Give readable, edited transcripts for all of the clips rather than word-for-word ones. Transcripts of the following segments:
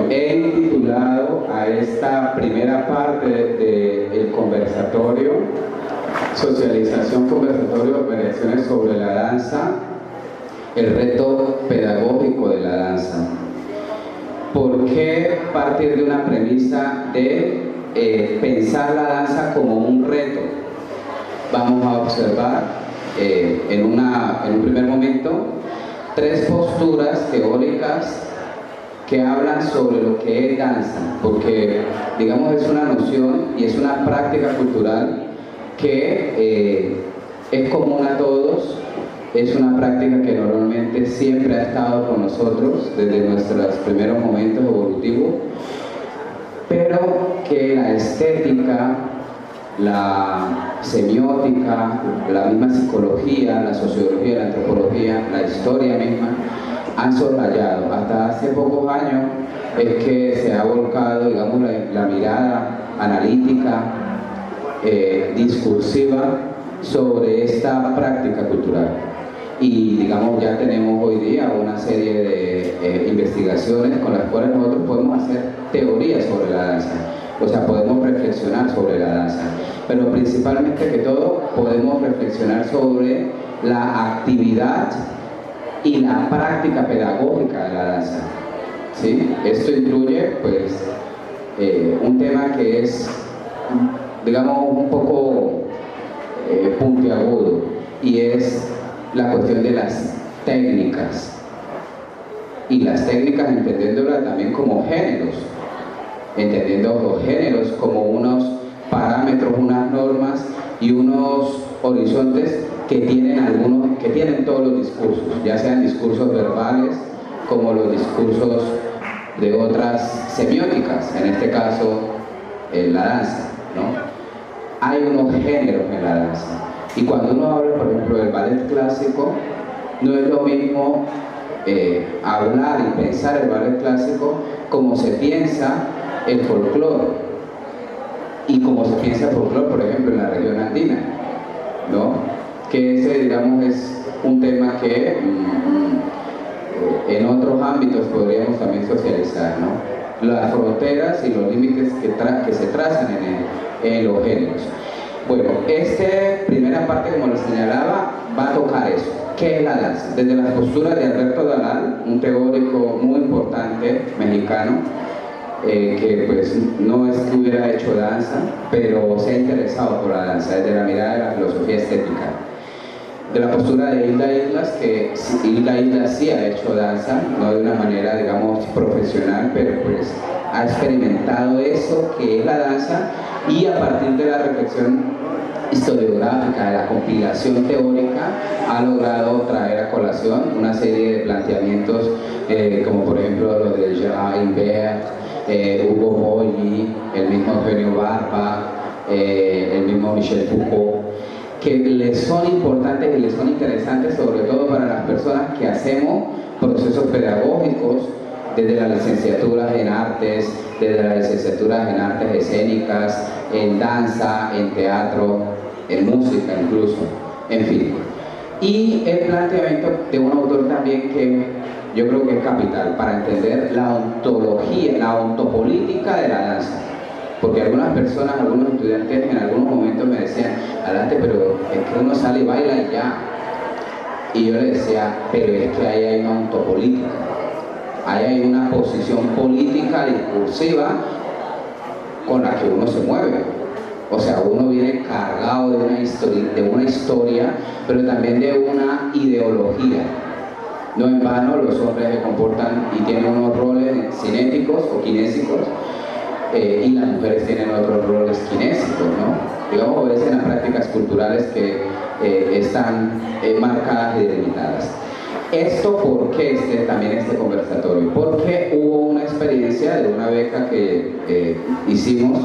he intitulado a esta primera parte del conversatorio, socialización, conversatorio, variaciones sobre la danza, el reto pedagógico de la danza. ¿Por qué partir de una premisa de pensar la danza como un reto? Vamos a observar en un primer momento 3 posturas teóricas que hablan sobre lo que es danza, porque digamos es una noción y es una práctica cultural que es común a todos, es una práctica que normalmente siempre ha estado con nosotros desde nuestros primeros momentos evolutivos, pero que la estética, la semiótica, la misma psicología, la sociología, la antropología, la historia misma, han soslayado. Hasta hace pocos años es que se ha volcado, digamos, la mirada analítica, discursiva sobre esta práctica cultural. Y digamos, ya tenemos hoy día una serie de investigaciones con las cuales nosotros podemos hacer teorías sobre la danza. O sea, podemos reflexionar sobre la danza, pero principalmente que todo podemos reflexionar sobre la actividad y la práctica pedagógica de la danza. ¿Sí? Esto incluye pues un tema que es, digamos, un poco puntiagudo, y es la cuestión de las técnicas, y las técnicas entendiéndolas también como géneros, entendiendo los géneros como unos parámetros, unas normas y unos horizontes que tienen todos los discursos, ya sean discursos verbales como los discursos de otras semióticas, en este caso la danza, ¿no? Hay unos géneros en la danza, y cuando uno habla, por ejemplo, del ballet clásico, no es lo mismo hablar y pensar el ballet clásico como se piensa el folclore, y como se piensa el folclore, por ejemplo, en la región andina, ¿no? Que ese, digamos, es un tema que en otros ámbitos podríamos también socializar, ¿no? Las fronteras y los límites que se trazan en los géneros. Bueno, esta primera parte, como les señalaba, va a tocar eso. ¿Qué es la danza? Desde las posturas de Alberto Dalal, un teórico muy importante mexicano, que pues no es que hubiera hecho danza, pero se ha interesado por la danza desde la mirada de la filosofía estética. De la postura de Hilda Islas, que Hilda Islas sí ha hecho danza, no de una manera, digamos, profesional, pero pues ha experimentado eso que es la danza, y a partir de la reflexión historiográfica, de la compilación teórica, ha logrado traer a colación una serie de planteamientos, como por ejemplo los de Gérard Imbert, Hugo Boilly, el mismo Eugenio Barba, el mismo Michel Foucault, que les son importantes y les son interesantes, sobre todo para las personas que hacemos procesos pedagógicos desde las licenciaturas en artes, desde las licenciaturas en artes escénicas, en danza, en teatro, en música incluso, en fin. Y el planteamiento de un autor también que yo creo que es capital para entender la ontología, la ontopolítica de la danza. Porque algunas personas, algunos estudiantes en algunos momentos me decían, adelante, pero es que uno sale y baila y ya. Y yo le decía, pero es que ahí hay una ontopolítica, ahí hay una posición política discursiva con la que uno se mueve. O sea, uno viene cargado de una historia, pero también de una ideología. No en vano los hombres se comportan y tienen unos roles cinéticos o kinésicos, y las mujeres tienen otros roles kinésicos, ¿no? Digamos, obedecen a prácticas culturales que están marcadas y delimitadas. Esto, ¿por qué también este conversatorio? Porque hubo una experiencia de una beca que hicimos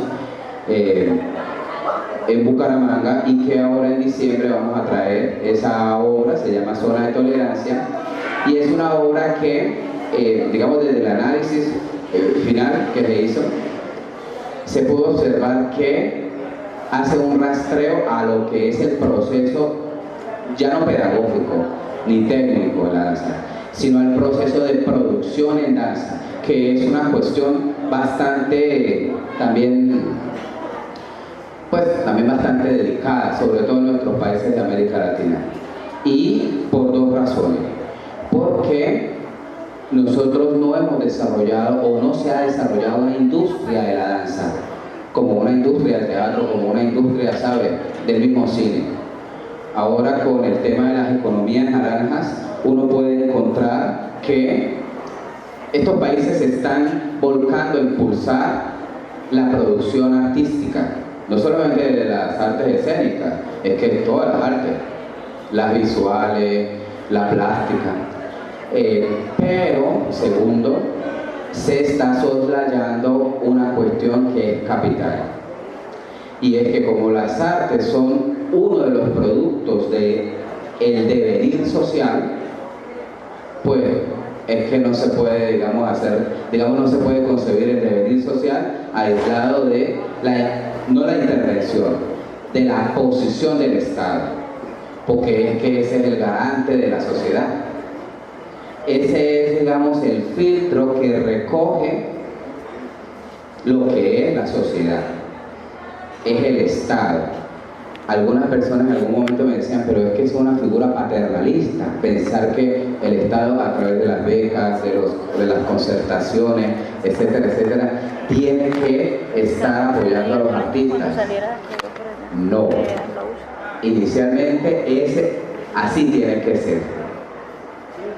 en Bucaramanga, y que ahora en diciembre vamos a traer esa obra, se llama Zona de Tolerancia, y es una obra que, digamos, desde el análisis final que se hizo, se pudo observar que hace un rastreo a lo que es el proceso ya no pedagógico ni técnico de la danza, sino al proceso de producción en danza, que es una cuestión bastante también bastante delicada, sobre todo en nuestros países de América Latina. Y por dos razones. Porque nosotros no hemos desarrollado o no se ha desarrollado una industria de la danza, como una industria del teatro, como una industria, ¿sabe?, del mismo cine. Ahora con el tema de las economías naranjas, uno puede encontrar que estos países se están volcando a impulsar la producción artística, no solamente de las artes escénicas, es que todas las artes, las visuales, la plástica, pero segundo, se está soslayando una cuestión que es capital, y es que como las artes son uno de los productos del devenir social, pues es que no se puede, no se puede concebir el devenir social aislado de no la intervención, de la posición del Estado, porque es que ese es el garante de la sociedad. Ese es, el filtro que recoge lo que es la sociedad, es el Estado. Algunas personas en algún momento me decían, pero es que es una figura paternalista, pensar que el Estado a través de las becas, de las concertaciones, etcétera, etcétera, tiene que estar apoyando a los artistas. No. Inicialmente así tiene que ser.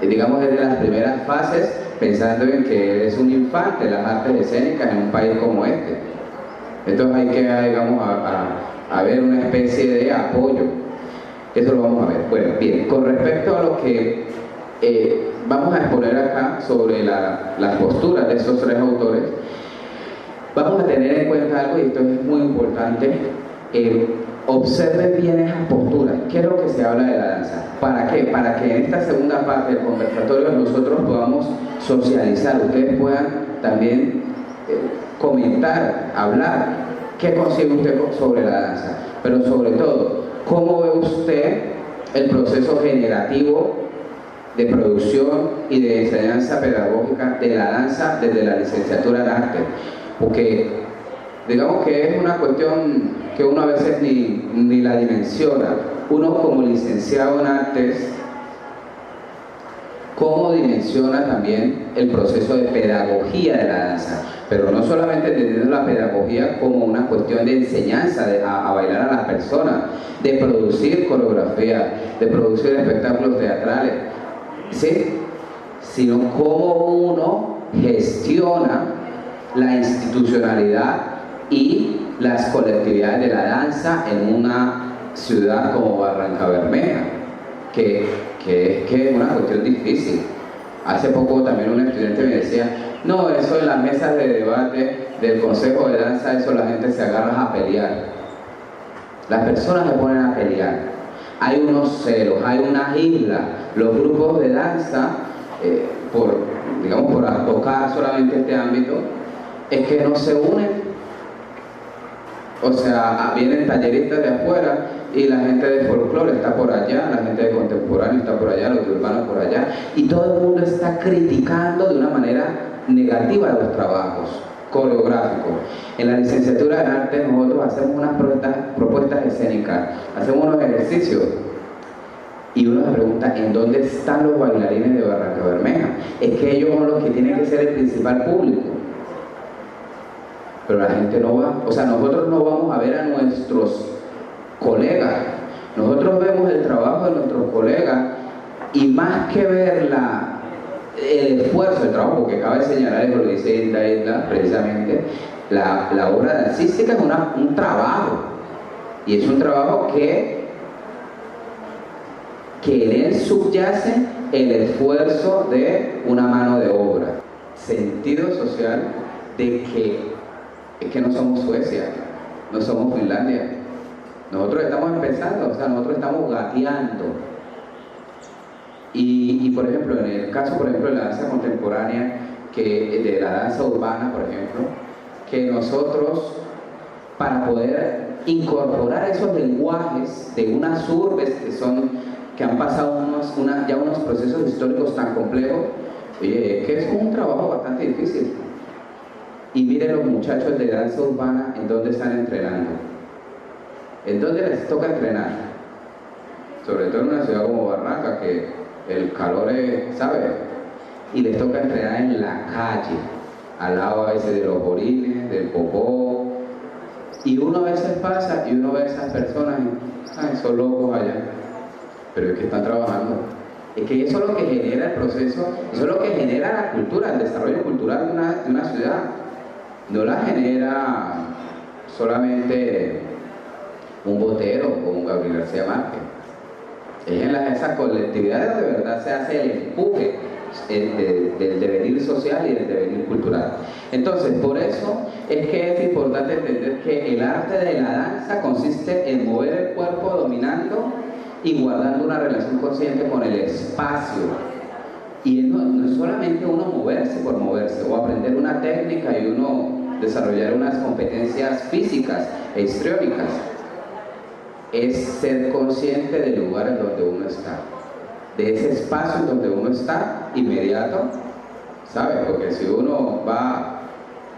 Digamos desde las primeras fases, pensando en que es un infante las artes escénicas en un país como este. Entonces hay que, a ver una especie de apoyo. Eso lo vamos a ver. Bueno, bien, con respecto a lo que vamos a exponer acá sobre las posturas de estos tres autores, vamos a tener en cuenta algo, y esto es muy importante. Observen bien esas posturas. ¿Qué es lo que se habla de la danza? ¿Para qué? Para que en esta segunda parte del conversatorio nosotros podamos socializar, ustedes puedan también comentar, hablar. ¿Qué consigue usted sobre la danza? Pero sobre todo, ¿cómo ve usted el proceso generativo de producción y de enseñanza pedagógica de la danza desde la licenciatura en arte? Porque digamos que es una cuestión que uno a veces ni la dimensiona. Uno como licenciado en artes, ¿cómo dimensiona también el proceso de pedagogía de la danza? Pero no solamente entendiendo la pedagogía como una cuestión de enseñanza a bailar a las personas, de producir coreografía, de producir espectáculos teatrales, ¿sí?, sino cómo uno gestiona la institucionalidad y las colectividades de la danza en una ciudad como Barrancabermeja, que es una cuestión difícil. Hace poco también un estudiante me decía, no, eso en las mesas de debate del Consejo de Danza, eso la gente se agarra a pelear. Las personas se ponen a pelear. Hay unos celos, hay una isla. Los grupos de danza, por tocar solamente este ámbito, es que no se unen. O sea, vienen talleristas de afuera y la gente de folclore está por allá, la gente de contemporáneo está por allá, los de urbano por allá, y todo el mundo está criticando de una manera negativa los trabajos coreográficos. En la licenciatura en arte nosotros hacemos unas propuestas escénicas, hacemos unos ejercicios, y uno se pregunta, ¿en dónde están los bailarines de Barrancabermeja? Es que ellos son los que tienen que ser el principal público. Pero la gente no va, o sea, nosotros no vamos a ver a nuestros colegas, nosotros vemos el trabajo de nuestros colegas, y más que ver el esfuerzo, el trabajo que acaba de señalar, lo dice Hilda precisamente, la obra dancística es un trabajo, y es un trabajo que en él subyace el esfuerzo de una mano de obra, sentido social de que es que no somos Suecia, no somos Finlandia. Nosotros estamos empezando, o sea, nosotros estamos gateando. Y por ejemplo, en el caso, de la danza contemporánea, de la danza urbana, por ejemplo, que nosotros, para poder incorporar esos lenguajes de unas urbes que han pasado ya unos procesos históricos tan complejos, Oye, es que es un trabajo bastante difícil. Y miren los muchachos de danza urbana en dónde están entrenando. ¿En dónde les toca entrenar? Sobre todo en una ciudad como Barranca, que el calor es, ¿sabe? Y les toca entrenar en la calle, al lado a veces de los orines, del popó. Y uno a veces pasa y uno ve a esas personas y, ay, son locos allá. Pero es que están trabajando. Es que eso es lo que genera el proceso, eso es lo que genera la cultura, el desarrollo cultural de una ciudad. No la genera solamente un Botero o un Gabriel García Márquez. Es en esas colectividades donde de verdad se hace el empuje del devenir social y del devenir cultural. Entonces, por eso es que es importante entender que el arte de la danza consiste en mover el cuerpo dominando y guardando una relación consciente con el espacio. Y no es solamente uno moverse por moverse o aprender una técnica y uno desarrollar unas competencias físicas e histriónicas. Es ser consciente del lugar en donde uno está, de ese espacio en donde uno está inmediato, ¿sabe? Porque si uno va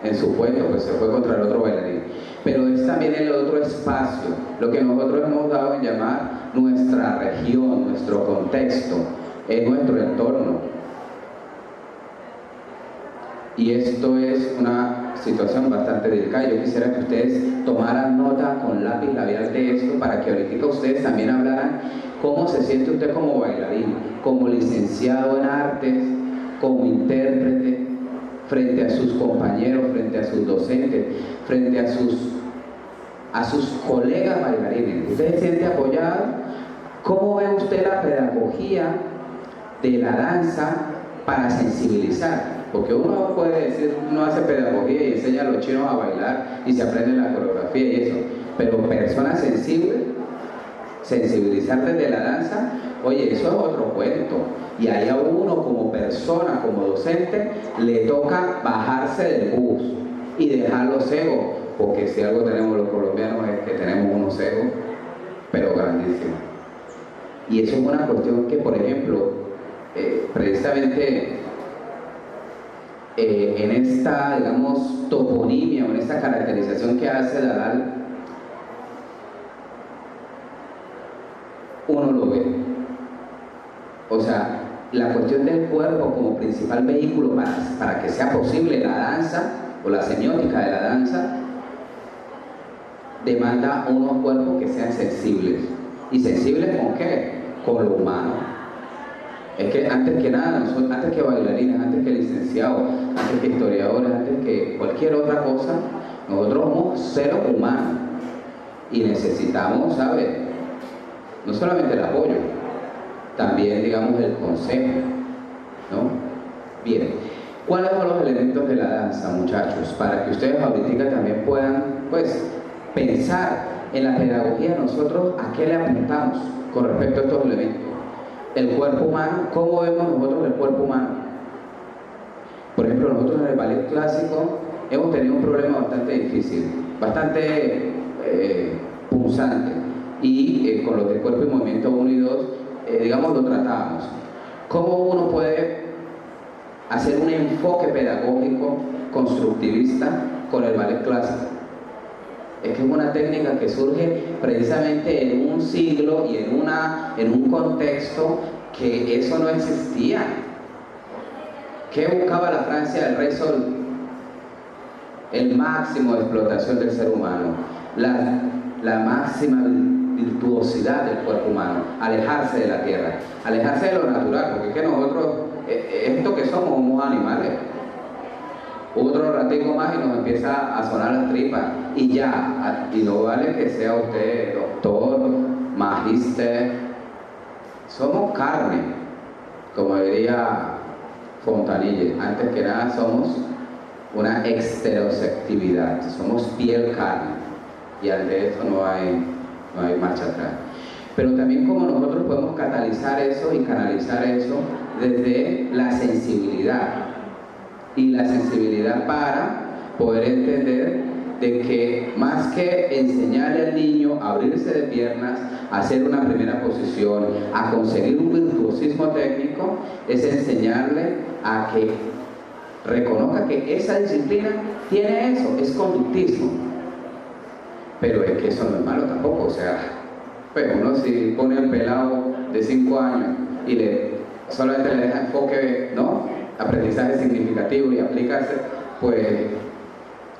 en su puesto, pues se fue contra el otro bailarín. Pero es también el otro espacio, lo que nosotros hemos dado en llamar nuestra región, nuestro contexto, es nuestro entorno. Y esto es una situación bastante delicada. Yo quisiera que ustedes tomaran nota con lápiz labial de esto para que ahorita ustedes también hablaran cómo se siente usted como bailarín, como licenciado en artes, como intérprete, frente a sus compañeros, frente a sus docentes, frente a sus colegas bailarines. ¿Usted se siente apoyado? ¿Cómo ve usted la pedagogía de la danza para sensibilizar? Porque uno puede decir, uno hace pedagogía y enseña a los chinos a bailar y se aprende la coreografía y eso, pero personas sensibles, sensibilizar desde la danza, oye, eso es otro cuento. Y ahí a uno como persona, como docente, le toca bajarse del bus y dejar los egos, porque si algo tenemos los colombianos es que tenemos unos egos, pero grandísimos. Y eso es una cuestión que, por ejemplo, precisamente en esta, digamos, toponimia o en esta caracterización que hace Dalal, uno lo ve. O sea, la cuestión del cuerpo como principal vehículo para que sea posible la danza o la semiótica de la danza demanda unos cuerpos que sean sensibles. ¿Y sensibles con qué? Con lo humano. Es que antes que nada, antes que bailarines, antes que licenciados, antes que historiadores, antes que cualquier otra cosa, nosotros somos seres humanos y necesitamos, ¿sabes? No solamente el apoyo, también, digamos, el consejo, ¿no? Bien, ¿cuáles son los elementos de la danza, muchachos? Para que ustedes ahorita también puedan, pues, pensar en la pedagogía nosotros a qué le apuntamos con respecto a estos elementos. El cuerpo humano, ¿cómo vemos nosotros el cuerpo humano? Por ejemplo, nosotros en el ballet clásico hemos tenido un problema bastante difícil, bastante punzante, y con los de cuerpo y movimiento 1 y 2, digamos, lo tratamos. ¿Cómo uno puede hacer un enfoque pedagógico constructivista con el ballet clásico? Es que es una técnica que surge precisamente en un siglo y en un contexto que eso no existía. ¿Qué buscaba la Francia del Rey Sol? El máximo de explotación del ser humano, la máxima virtuosidad del cuerpo humano, alejarse de la tierra, alejarse de lo natural, porque es que nosotros, esto que somos animales. Otro ratico más y nos empieza a sonar las tripas y ya, y no vale que sea usted doctor, magíster, somos carne, como diría Fontanille. Antes que nada somos una exteroceptividad, somos piel carne, y ante eso no hay marcha atrás. Pero también como nosotros podemos catalizar eso y canalizar eso desde la sensibilidad, y la sensibilidad para poder entender de que más que enseñarle al niño a abrirse de piernas, a hacer una primera posición, a conseguir un virtuosismo técnico, es enseñarle a que reconozca que esa disciplina tiene eso, es conductismo. Pero es que eso no es malo tampoco, o sea, pues uno si pone al pelado de 5 años y solamente le deja enfoque, ¿no?, aprendizaje significativo y aplicarse, pues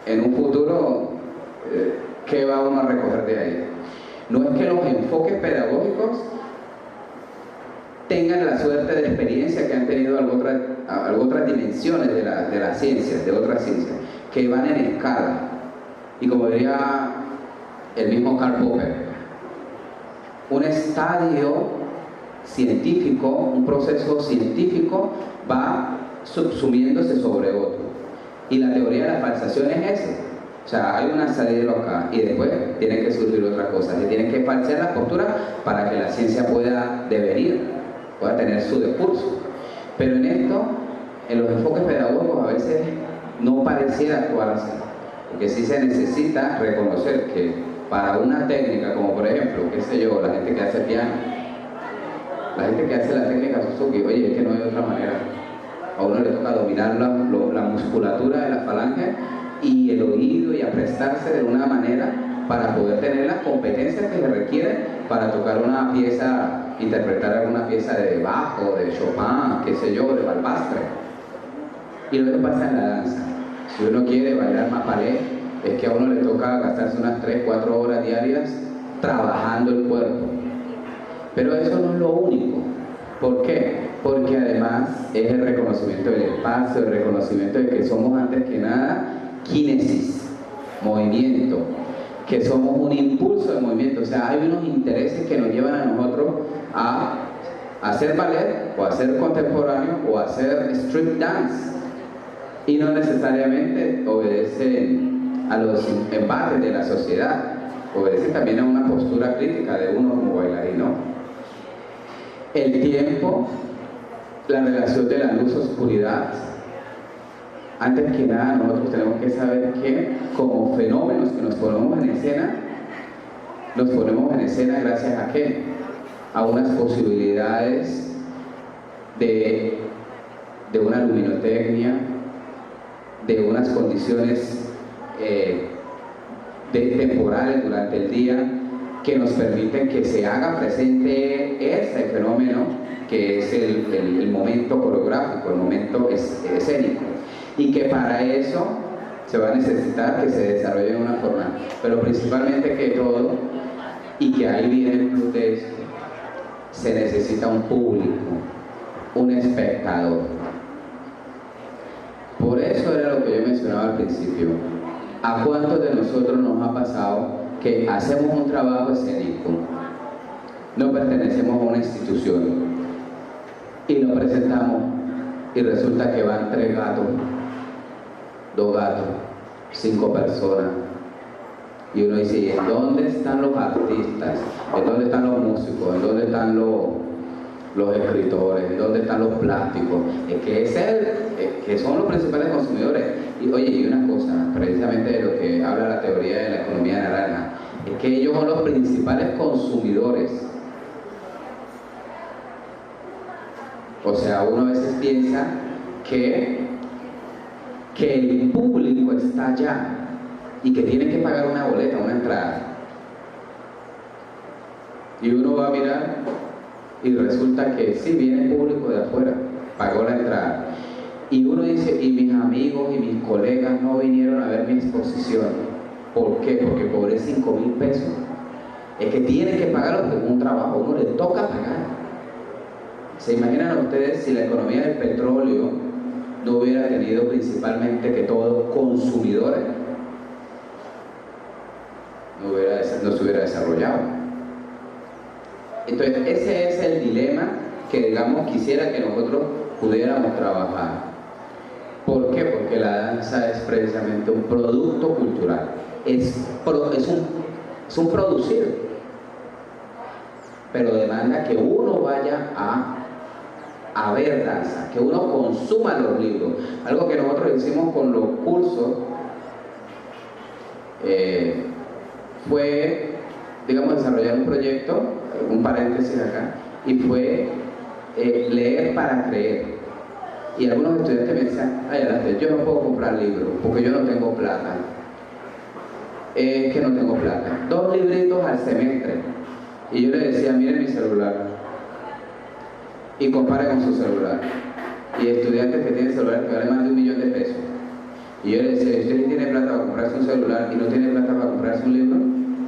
en un futuro, ¿qué va uno a recoger de ahí? No es que los enfoques pedagógicos tengan la suerte de experiencia que han tenido otras dimensiones de las ciencias, de otras ciencias, que van en escala. Y como diría el mismo Karl Popper, un estadio científico, un proceso científico va subsumiéndose sobre otro. Y la teoría de la falsación es eso. O sea, hay una salida acá y después tiene que surgir otra cosa. Se tienen que falsear las posturas para que la ciencia pueda devenir, pueda tener su discurso. Pero en esto, en los enfoques pedagógicos a veces no pareciera actuar así. Porque sí se necesita reconocer que para una técnica, como por ejemplo, qué sé yo, la gente que hace piano, la gente que hace la técnica Suzuki, oye, es que no hay otra manera. A uno le toca dominar la musculatura de la falange y el oído y aprestarse de una manera para poder tener las competencias que se requieren para tocar una pieza, interpretar alguna pieza de Bach o de Chopin, qué sé yo, de Balbastre. Y lo que pasa en la danza, si uno quiere bailar más ballet, es que a uno le toca gastarse unas 3-4 horas diarias trabajando el cuerpo. Pero eso no es lo único. ¿Por qué? Porque además es el reconocimiento del espacio, el reconocimiento de que somos antes que nada kinesis, movimiento, que somos un impulso de movimiento. O sea, hay unos intereses que nos llevan a nosotros a hacer ballet o a hacer contemporáneo o a hacer street dance, y no necesariamente obedecen a los embates de la sociedad, obedecen también a una postura crítica de uno como bailarín, ¿no? El tiempo, la relación de la luz-oscuridad. Antes que nada, nosotros tenemos que saber que como fenómenos que nos ponemos en escena gracias a ¿qué? A unas posibilidades de una luminotecnia, de unas condiciones temporales durante el día que nos permiten que se haga presente ese fenómeno que es el momento coreográfico, el momento escénico, y que para eso se va a necesitar que se desarrolle de una forma, pero principalmente que todo, y que ahí viene el plus de esto, se necesita un público, un espectador. Por eso era lo que yo mencionaba al principio. ¿A cuántos de nosotros nos ha pasado que hacemos un trabajo escénico, no pertenecemos a una institución y lo presentamos y resulta que van 3 gatos, 2 gatos, 5 personas, y uno dice, ¿en dónde están los artistas? ¿En dónde están los músicos? ¿En dónde están los escritores? ¿En dónde están los plásticos? Es que son los principales consumidores. Y oye, y una cosa, precisamente de lo que habla la teoría de la economía naranja, es que ellos son los principales consumidores. O sea, uno a veces piensa que el público está allá y que tiene que pagar una boleta, una entrada. Y uno va a mirar y resulta que sí, viene público de afuera, pagó la entrada. Y uno dice, y mis amigos y mis colegas no vinieron a ver mi exposición. ¿Por qué? Porque cobré 5.000 pesos. Es que tienen que pagarlo porque es un trabajo, uno le toca pagar. ¿Se imaginan ustedes si la economía del petróleo no hubiera tenido principalmente que todos consumidores? No se hubiera desarrollado. Entonces ese es el dilema que, digamos, quisiera que nosotros pudiéramos trabajar. ¿Por qué? Porque la danza es precisamente un producto cultural, es un producir, pero demanda que uno vaya a ver danza, que uno consuma los libros, algo que nosotros hicimos con los cursos fue, digamos, desarrollar un proyecto, un paréntesis acá, y fue leer para creer. Y algunos estudiantes me decían, ay, yo no puedo comprar libros porque yo no tengo plata. Es que no tengo plata. 2 libritos al semestre. Y yo le decía, miren mi celular y compare con su celular. Y estudiantes que tienen celular que valen más de $1.000.000. Y yo le decía, ¿usted tiene plata para comprarse un celular y no tiene plata para comprarse un libro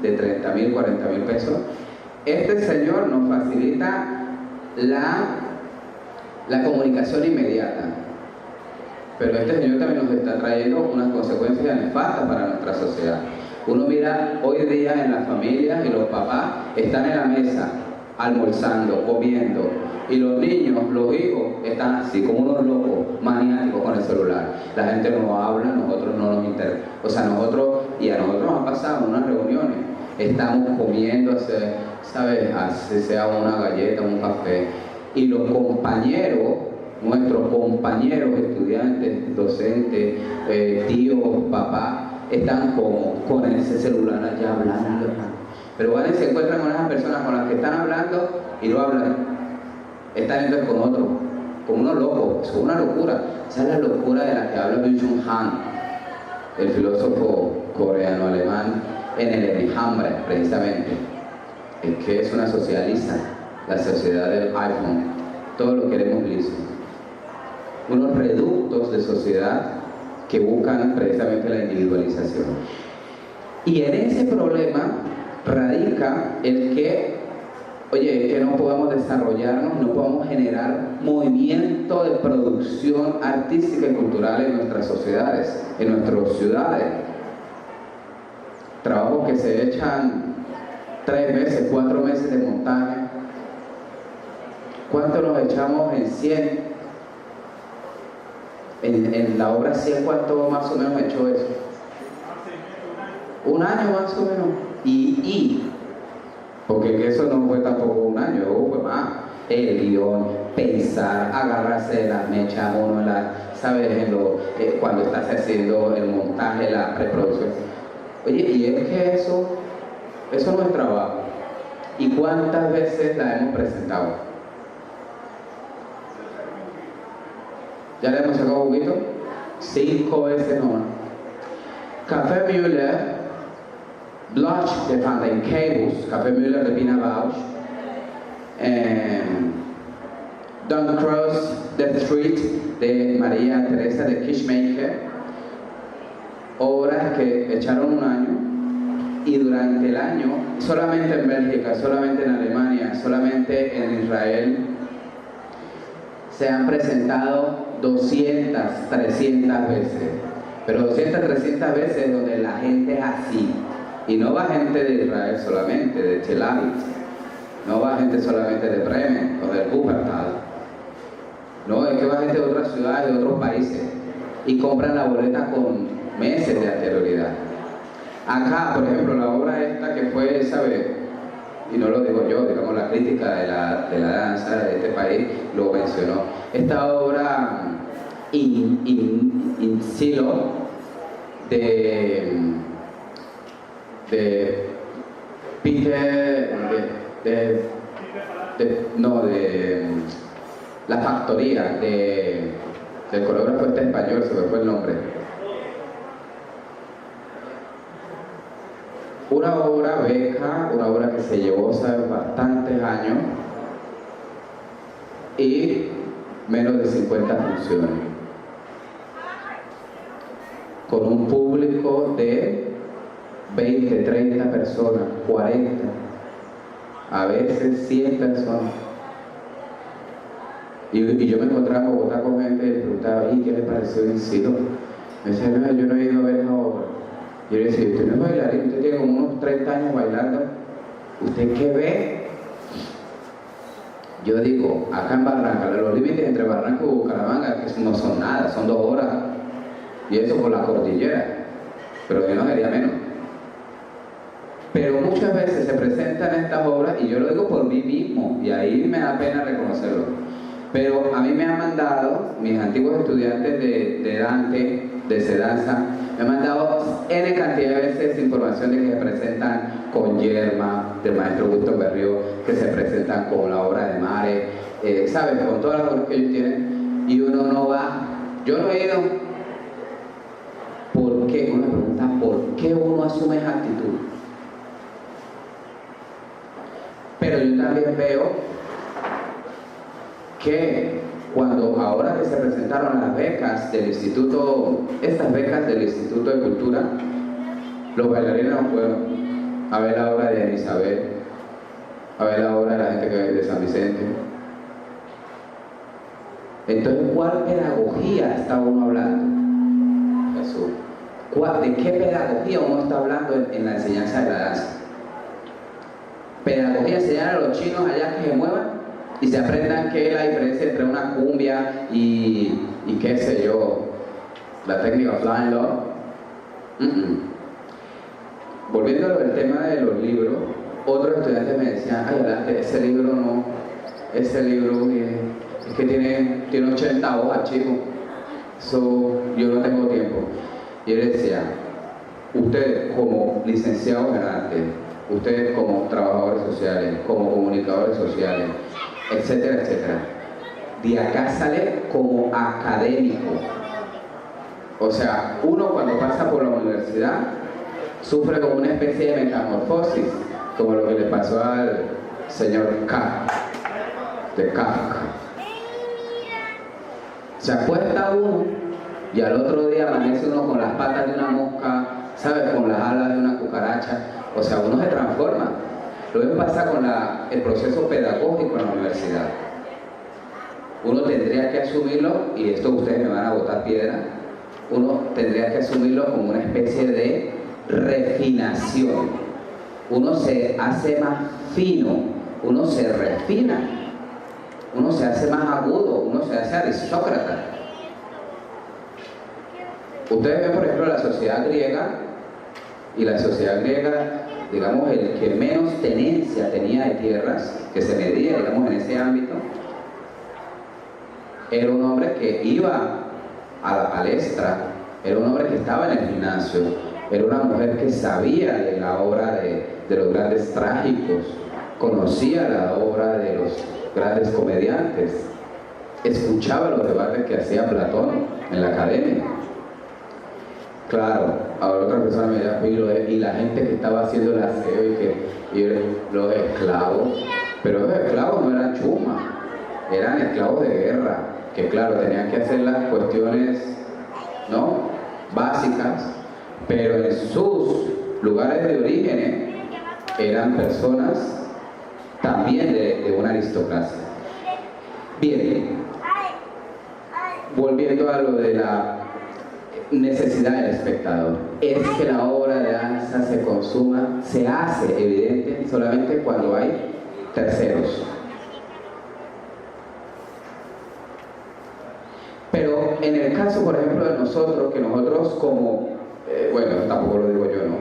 de 30.000, 40.000 pesos? Este señor nos facilita la comunicación inmediata, pero este señor también nos está trayendo unas consecuencias nefastas para nuestra sociedad. Uno mira hoy día en las familias y los papás están en la mesa almorzando, comiendo, y los niños, los hijos, están así como unos locos, maniáticos con el celular. La gente no habla, nosotros no nos interesa. O sea, nosotros, y a nosotros nos ha pasado en unas reuniones, estamos comiendo, ¿sabes? Así sea una galleta, un café, y los compañeros, nuestros compañeros, estudiantes, docentes, tíos, papás, están con ese celular allá hablando. Pero van y se encuentran con esas personas con las que están hablando y no hablan. Están entonces con otros, como unos locos. Es una locura. Esa es la locura de la que habla Byung-Chul Han, el filósofo coreano-alemán, en el Enjambre, precisamente. Es que es una sociedad lisa, la sociedad del iPhone. Todo lo queremos liso. Unos reductos de sociedad que buscan precisamente la individualización. Y en ese problema radica el que, oye, que no podamos desarrollarnos, no podamos generar movimiento de producción artística y cultural en nuestras sociedades, en nuestras ciudades. Trabajos que se echan 3 meses, 4 meses de montaje. ¿Cuánto nos echamos en 100? En la obra 100, ¿cuánto más o menos echó eso? 1 año más o menos. Porque eso no fue tampoco 1 año, fue más. El guión, pensar, agarrarse de las mechas, uno ¿sabes? Cuando estás haciendo el montaje, la preproducción. Oye, y es que eso no es trabajo. ¿Y cuántas veces la hemos presentado? ¿Ya le hemos sacado un poquito? 5 veces nomás. Café Müller, Bloch de Van den Kabels, Café Müller de Pina Bausch, Don't Cross the Street de María Teresa de Kirchmacher, obras que echaron 1 año, y durante el año, solamente en Bélgica, solamente en Alemania, solamente en Israel, se han presentado 200, 300 veces. Pero 200, 300 veces donde la gente es así. Y no va gente de Israel solamente, de Tel Aviv. No va gente solamente de Bremen o del Wuppertal. No, es que va gente de otras ciudades, de otros países. Y compran la boleta con meses de anterioridad. Acá, por ejemplo, la obra esta que fue, ¿sabes? Y no lo digo yo, digamos la crítica de la danza de este país lo mencionó. Esta obra In Silo de Peter La Factoría del coreógrafo este español, se me fue el nombre. Una obra beca, una obra que se llevó, ¿sabes?, bastantes años y menos de 50 funciones, con un público de 20, 30 personas, 40, a veces 100 personas. Y yo me encontraba en Bogotá con gente y le preguntaba, ¿y qué le pareció In Silo? Me decía, no, yo no he ido a ver esa obra. Yo le decía, usted no es bailarín, usted tiene como unos 30 años bailando, ¿usted qué ve? Yo digo, acá en Barranca, los límites entre Barranca y Bucaramanga que no son nada, son 2 horas, y eso por la cordillera, pero yo no quería menos. Pero muchas veces se presentan estas obras, y yo lo digo por mí mismo, y ahí me da pena reconocerlo. Pero a mí me han mandado, mis antiguos estudiantes de Dante, de Sedanza, me han mandado N cantidad de veces información de que se presentan con Yerma, del maestro Augusto Berrió, que se presentan con la obra de Mare, ¿sabes? Con todas las obras que ellos tienen, y uno no va. Yo no he ido. ¿Por qué? Uno me pregunta, ¿por qué uno asume esa actitud? Pero yo también veo que cuando ahora que se presentaron las becas del instituto, estas becas del Instituto de Cultura, los bailarines no fueron a ver la obra de Ana Isabel, a ver la obra de la gente que de San Vicente. Entonces, ¿cuál pedagogía está uno hablando? Jesús. ¿De qué pedagogía uno está hablando en la enseñanza de la danza? Pedagogía, enseñar a los chinos allá que se muevan y se aprendan qué es la diferencia entre una cumbia y qué sé yo, la técnica Flying Love. Volviendo al tema de los libros, otros estudiantes me decían, ay, adelante, ese libro no, ese libro es que tiene 80 hojas, chico, yo no tengo tiempo. Y él decía, ustedes como licenciados en arte, ustedes como trabajadores sociales, como comunicadores sociales, etcétera, etcétera, de acá sale como académico. O sea, uno cuando pasa por la universidad sufre como una especie de metamorfosis, como lo que le pasó al señor de Kafka. Se acuesta uno y al otro día amanece uno con las patas de una mosca, ¿sabes? Con las alas de una cucaracha. O sea, uno se transforma. Lo mismo pasa con el proceso pedagógico en la universidad. Uno tendría que asumirlo, y esto ustedes me van a botar piedra, uno tendría que asumirlo como una especie de refinación. Uno se hace más fino, uno se refina, uno se hace más agudo, uno se hace aristócrata. Ustedes ven, por ejemplo, la sociedad griega, y la sociedad griega, digamos, el que menos tenencia tenía de tierras, que se medía, digamos, en ese ámbito, era un hombre que iba a la palestra, era un hombre que estaba en el gimnasio, era una mujer que sabía de la obra de los grandes trágicos, conocía la obra de los grandes comediantes, escuchaba los debates que hacía Platón en la academia. Claro, ahora otra persona me dirá, y la gente que estaba haciendo el aseo y los esclavos, pero los esclavos no eran chumas, eran esclavos de guerra, que claro, tenían que hacer las cuestiones, ¿no?, básicas, pero en sus lugares de origen eran personas también de una aristocracia. Bien, volviendo a lo de la necesidad del espectador, es que la obra de danza se consuma, se hace evidente solamente cuando hay terceros. Pero en el caso, por ejemplo, de nosotros, que nosotros como, bueno, tampoco lo digo yo, ¿no?,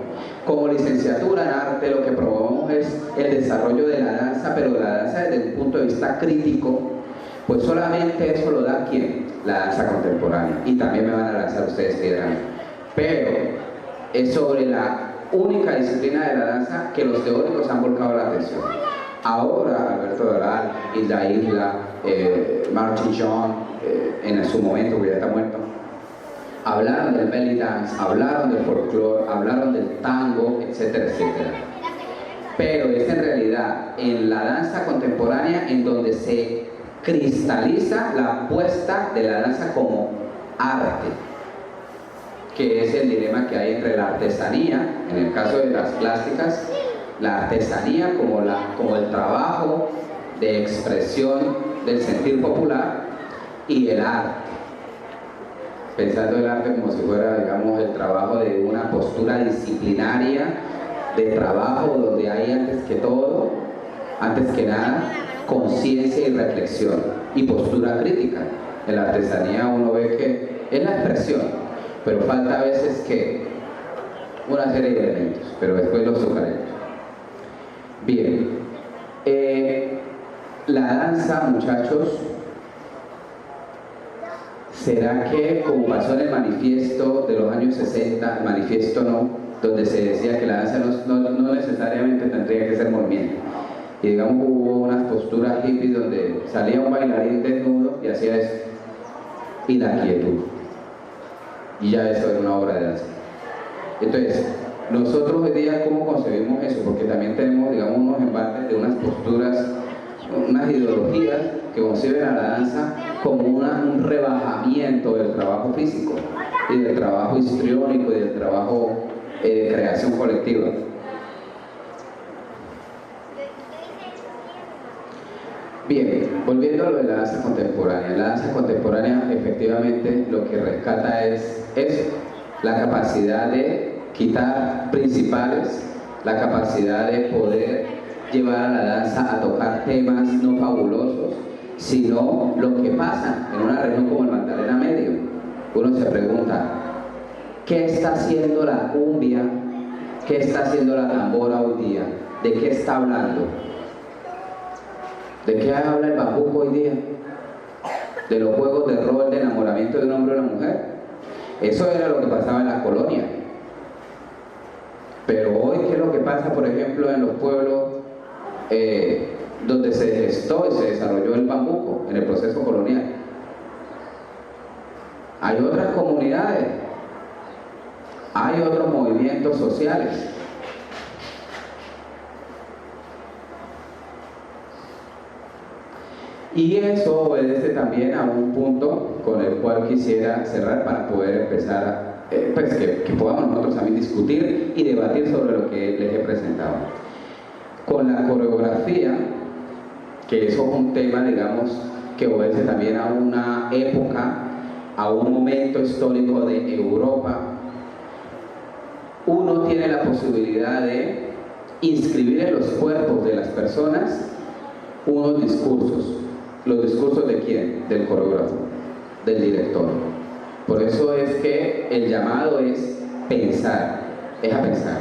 como licenciatura en arte, lo que promovemos es el desarrollo de la danza, pero la danza desde un punto de vista crítico, pues solamente eso lo da ¿quién? La danza contemporánea. Y también me van a lanzar ustedes piedras. Pero es sobre la única disciplina de la danza que los teóricos han volcado la atención. Ahora Alberto Doral, Hilda Isla, Martin John, en su momento, porque ya está muerto, hablaron del belly dance, hablaron del folclore, hablaron del tango, etcétera, etcétera. Pero es en realidad en la danza contemporánea en donde se cristaliza la apuesta de la danza como arte, que es el dilema que hay entre la artesanía, en el caso de las clásicas, la artesanía como el trabajo de expresión del sentir popular, y el arte, pensando el arte como si fuera, digamos, el trabajo de una postura disciplinaria, de trabajo donde hay antes que nada, conciencia y reflexión y postura crítica. En la artesanía uno ve que es la expresión, pero falta a veces que una serie de elementos, pero después los tocaremos. Bien, la danza, muchachos, ¿Será que, como pasó en el manifiesto de los años 60, el manifiesto no, donde se decía que la danza no necesariamente tendría que ser movimiento? Y digamos hubo unas posturas hippies donde salía un bailarín desnudo y hacía eso, y la quietud, y ya eso era una obra de danza. Entonces, nosotros hoy día, ¿cómo concebimos eso? Porque también tenemos, digamos, unos embates de unas posturas, unas ideologías que conciben a la danza como un rebajamiento del trabajo físico y del trabajo histriónico y del trabajo de creación colectiva. Bien, volviendo a lo de la danza contemporánea. La danza contemporánea efectivamente lo que rescata es eso, la capacidad de quitar principales, la capacidad de poder llevar a la danza a tocar temas no fabulosos, sino lo que pasa en una región como el Magdalena Medio. Uno se pregunta, ¿qué está haciendo la cumbia? ¿Qué está haciendo la tambora hoy día? ¿De qué está hablando? ¿De qué habla el bambuco hoy día? ¿De los juegos de rol, de enamoramiento de un hombre o una mujer? Eso era lo que pasaba en la colonia. Pero hoy, ¿qué es lo que pasa, por ejemplo, en los pueblos donde se gestó y se desarrolló el bambuco en el proceso colonial? Hay otras comunidades, hay otros movimientos sociales. Y eso obedece también a un punto con el cual quisiera cerrar para poder empezar, pues que podamos nosotros también discutir y debatir sobre lo que les he presentado. Con la coreografía, que eso es un tema, digamos, que obedece también a una época, a un momento histórico de Europa, uno tiene la posibilidad de inscribir en los cuerpos de las personas unos discursos. ¿Los discursos de quién? Del coreógrafo, del director. Por eso es que el llamado es pensar, es a pensar.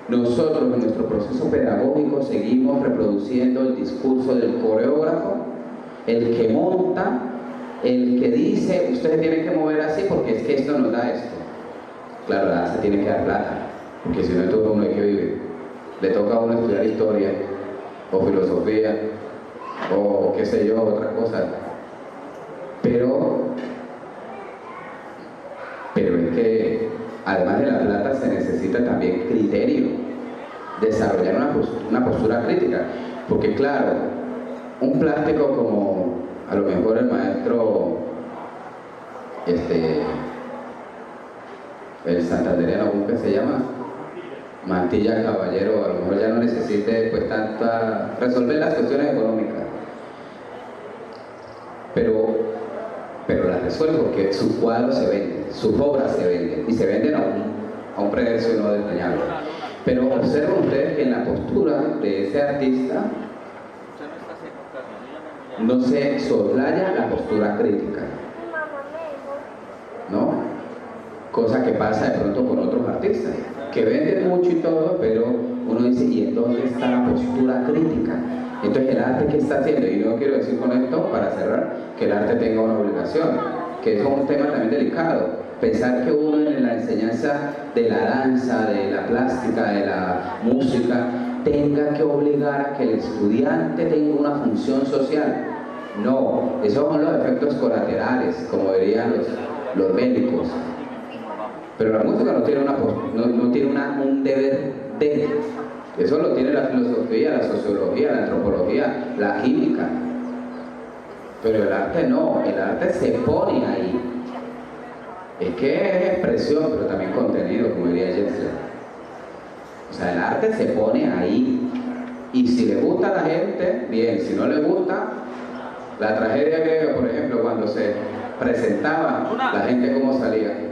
Nosotros en nuestro proceso pedagógico seguimos reproduciendo el discurso del coreógrafo, el que monta, el que dice, ustedes tienen que mover así porque es que esto nos da esto. Claro, la danza tiene que dar plata, porque si no, todo uno hay que vivir. Le toca a uno estudiar historia o filosofía o qué sé yo, otra cosa. Pero es que además de la plata se necesita también criterio, desarrollar una postura crítica, porque claro, un plástico como a lo mejor el maestro el santandereano, ¿cómo que se llama? Mantilla Caballero, a lo mejor ya no necesite pues tanta resolver las cuestiones económicas, pero las resuelve porque sus cuadros se venden, sus obras se venden, y se venden a un precio no desdeñable. Pero observen ustedes que en la postura de ese artista no se soslaya la postura crítica, ¿no? Cosa que pasa de pronto con otros artistas, que venden mucho y todo, pero uno dice, ¿y en dónde está la postura crítica? Entonces, ¿el arte qué está haciendo? Y no quiero decir con esto, para cerrar, que el arte tenga una obligación, que eso es un tema también delicado. Pensar que uno en la enseñanza de la danza, de la plástica, de la música, tenga que obligar a que el estudiante tenga una función social. No, esos son los efectos colaterales, como dirían los médicos. Pero la música no tiene, un deber de. Eso lo tiene la filosofía, la sociología, la antropología, la química. Pero el arte no, el arte se pone ahí. Es que es expresión, pero también contenido, como diría Jensen. O sea, el arte se pone ahí. Y si le gusta a la gente, bien. Si no le gusta, la tragedia griega, por ejemplo, cuando se presentaba, la gente cómo salía.